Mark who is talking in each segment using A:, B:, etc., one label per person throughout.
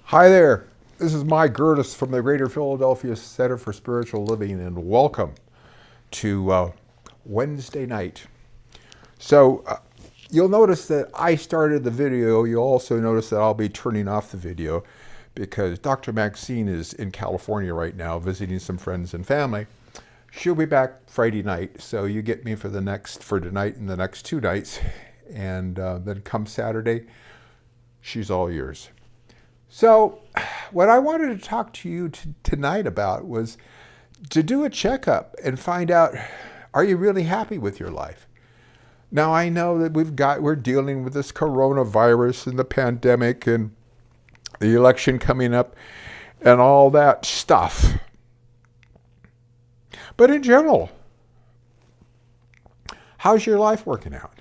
A: Hi there. This is my Gerdes from the Greater Philadelphia Center for Spiritual Living, and welcome to Wednesday night. So you'll notice that I started the video. You'll also notice that I'll be turning off the video because Dr. Maxine is in California right now visiting some friends and family. She'll be back Friday night, so you get me for tonight and the next 2 nights, and then come Saturday, she's all yours. So what I wanted to talk to you tonight about was to do a checkup and find out, are you really happy with your life? Now, I know that we're dealing with this coronavirus and the pandemic and the election coming up and all that stuff. But in general, how's your life working out?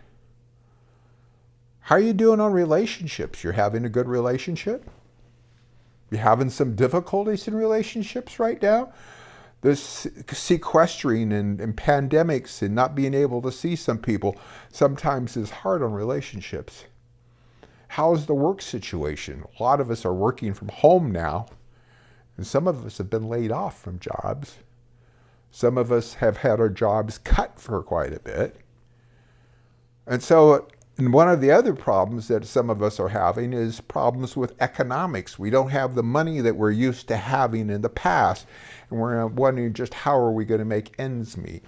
A: How are you doing on relationships? You're having a good relationship? You having some difficulties in relationships right now? This sequestering and pandemics and not being able to see some people sometimes is hard on relationships. How's the work situation? A lot of us are working from home now, and some of us have been laid off from jobs. Some of us have had our jobs cut for quite a bit. And so one of the other problems that some of us are having is problems with economics. We don't have the money that we're used to having in the past, and we're wondering just how are we going to make ends meet.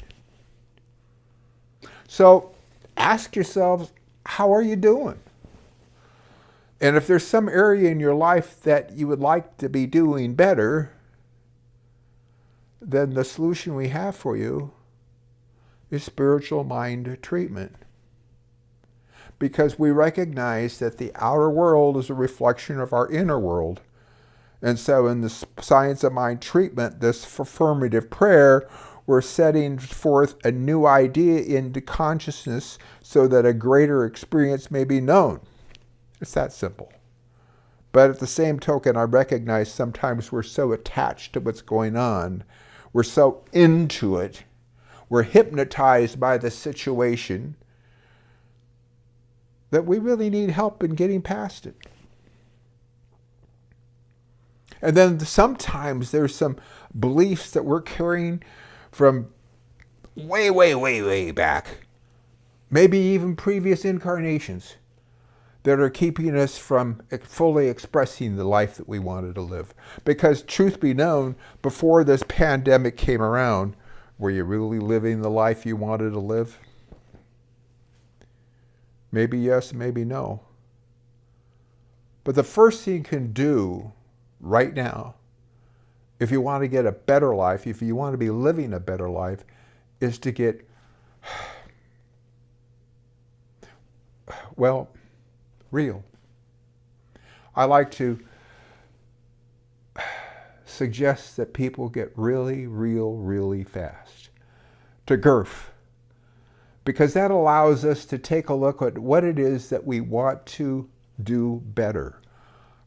A: So ask yourselves, how are you doing? And if there's some area in your life that you would like to be doing better, then the solution we have for you is spiritual mind treatment. Because we recognize that the outer world is a reflection of our inner world. And so in the science of mind treatment, this affirmative prayer, we're setting forth a new idea into consciousness so that a greater experience may be known. It's that simple. But at the same token, I recognize sometimes we're so attached to what's going on. We're so into it. We're hypnotized by the situation that we really need help in getting past it. And then sometimes there's some beliefs that we're carrying from way back, maybe even previous incarnations, that are keeping us from fully expressing the life that we wanted to live. Because truth be known, before this pandemic came around, were you really living the life you wanted to live? Maybe yes, maybe no. But the first thing you can do right now, if you want to get a better life, if you want to be living a better life, is to get, well, real. I like to suggest that people get really real really fast to GERF. Because that allows us to take a look at what it is that we want to do better.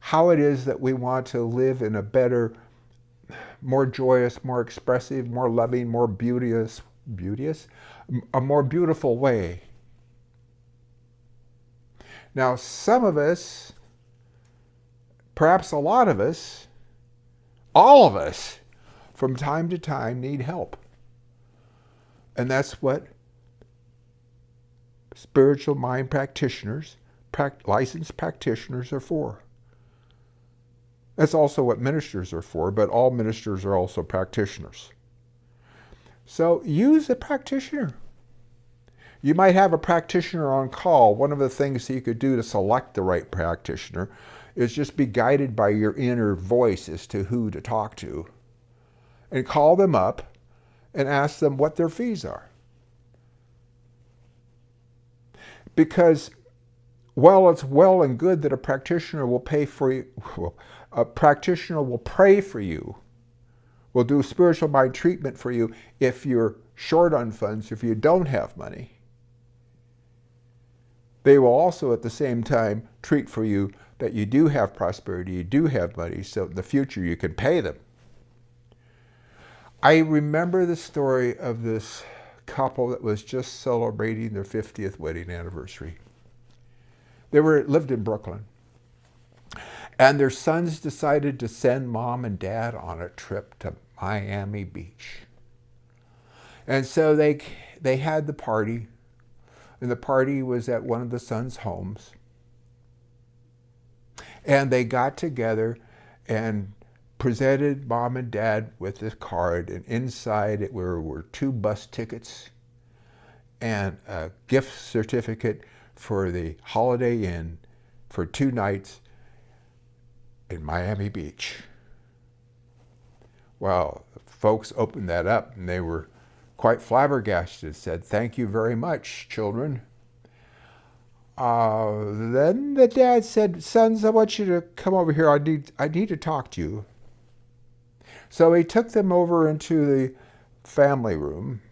A: How it is that we want to live in a better, more joyous, more expressive, more loving, more beauteous, a more beautiful way. Now, some of us, perhaps a lot of us, all of us, from time to time need help. And that's what spiritual mind practitioners, licensed practitioners are for. That's also what ministers are for, but all ministers are also practitioners. So use a practitioner. You might have a practitioner on call. One of the things that you could do to select the right practitioner is just be guided by your inner voice as to who to talk to, and call them up and ask them what their fees are. Because while it's well and good that a practitioner will pay for you, a practitioner will pray for you, will do spiritual mind treatment for you if you're short on funds, if you don't have money. They will also at the same time treat for you that you do have prosperity, you do have money, so in the future you can pay them. I remember the story of this couple that was just celebrating their 50th wedding anniversary. They lived in Brooklyn. And their sons decided to send mom and dad on a trip to Miami Beach. And so they had the party, and the party was at one of the sons' homes. And they got together and presented mom and dad with this card, and inside it were 2 bus tickets and a gift certificate for the Holiday Inn for 2 nights in Miami Beach. Well, the folks opened that up and they were quite flabbergasted, said, "Thank you very much, children." Then the dad said, "Sons, I want you to come over here. I need to talk to you." So he took them over into the family room.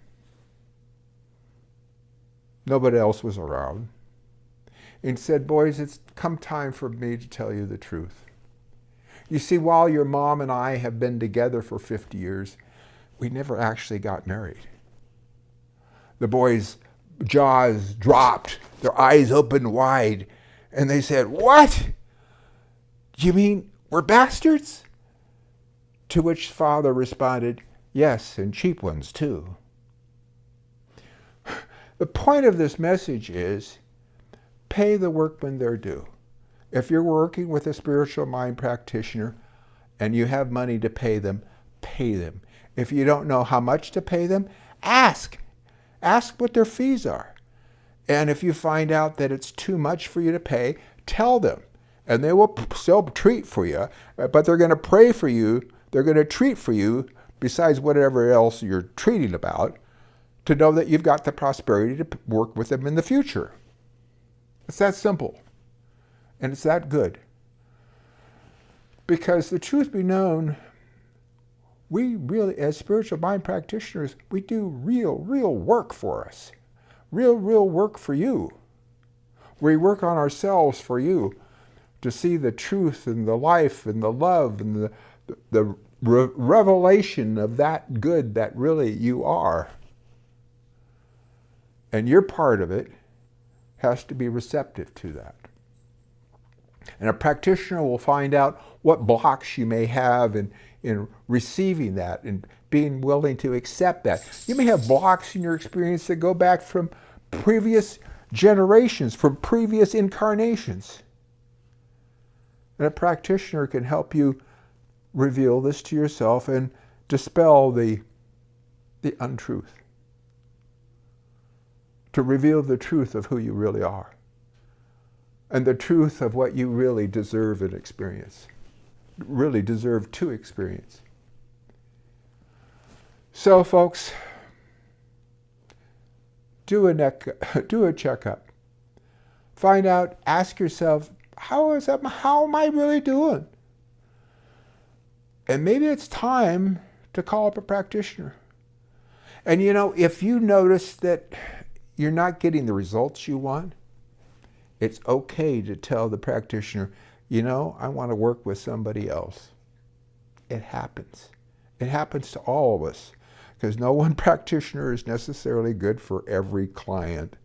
A: Nobody else was around. And said, "Boys, it's come time for me to tell you the truth. You see, while your mom and I have been together for 50 years, we never actually got married." The boys' jaws dropped, their eyes opened wide, and they said, "What? You mean we're bastards?" To which father responded, "Yes, and cheap ones too." The point of this message is, pay the workmen their due. If you're working with a spiritual mind practitioner and you have money to pay them, pay them. If you don't know how much to pay them, ask. Ask what their fees are. And if you find out that it's too much for you to pay, tell them. And they will still treat for you, but they're going to pray for you. They're going to treat for you, besides whatever else you're treating about, to know that you've got the prosperity to work with them in the future. It's that simple. And it's that good. Because the truth be known, we really, as spiritual mind practitioners, we do real work for us. Real work for you. We work on ourselves for you to see the truth and the life and the love and the revelation of that good that really you are. And your part of it has to be receptive to that. And a practitioner will find out what blocks you may have in receiving that and being willing to accept that. You may have blocks in your experience that go back from previous generations, from previous incarnations. And a practitioner can help you reveal this to yourself and dispel the untruth. To reveal the truth of who you really are. And the truth of what you really deserve and experience. Really deserve to experience. So folks, do a checkup. Find out, ask yourself, how am I really doing? And maybe it's time to call up a practitioner. And if you notice that you're not getting the results you want, it's okay to tell the practitioner, I want to work with somebody else. It happens. It happens to all of us, because no one practitioner is necessarily good for every client.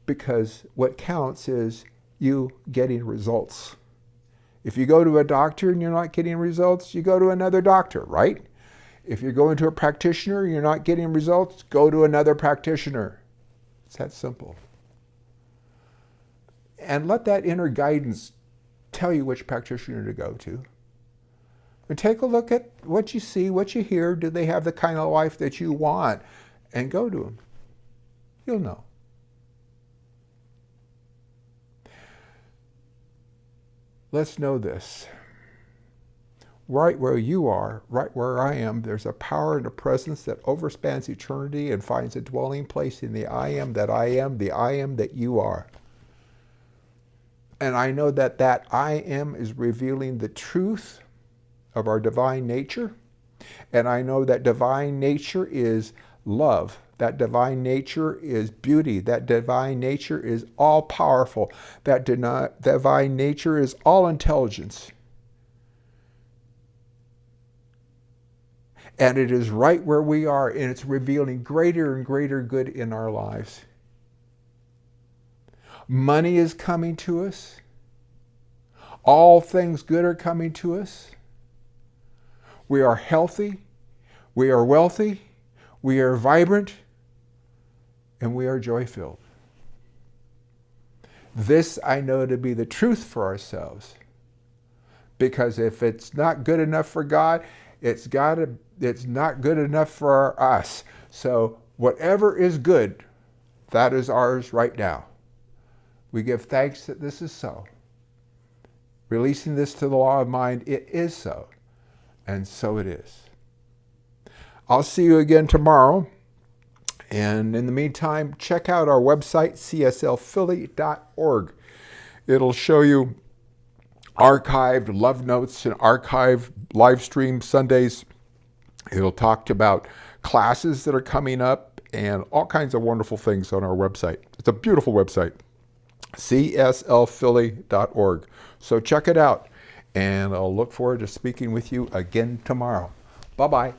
A: Because what counts is you getting results. If you go to a doctor and you're not getting results, you go to another doctor, right? If you're going to a practitioner and you're not getting results, go to another practitioner. It's that simple. And let that inner guidance tell you which practitioner to go to. And take a look at what you see, what you hear. Do they have the kind of life that you want? And go to them. You'll know. Let's know this. Right where you are, right where I am, there's a power and a presence that overspans eternity and finds a dwelling place in the I am that I am, the I am that you are. And I know that that I am is revealing the truth of our divine nature. And I know that divine nature is love. That divine nature is beauty. That divine nature is all powerful. That divine nature is all intelligence. And it is right where we are, and it's revealing greater and greater good in our lives. Money is coming to us. All things good are coming to us. We are healthy. We are wealthy. We are vibrant. And we are joy-filled. This I know to be the truth for ourselves. Because if it's not good enough for God, it's not good enough for us. So whatever is good, that is ours right now. We give thanks that this is so. Releasing this to the law of mind, it is so. And so it is. I'll see you again tomorrow. And in the meantime, check out our website, cslphilly.org. It'll show you archived love notes and archived live stream Sundays. It'll talk about classes that are coming up and all kinds of wonderful things on our website. It's a beautiful website, cslphilly.org. So check it out, and I'll look forward to speaking with you again tomorrow. Bye-bye.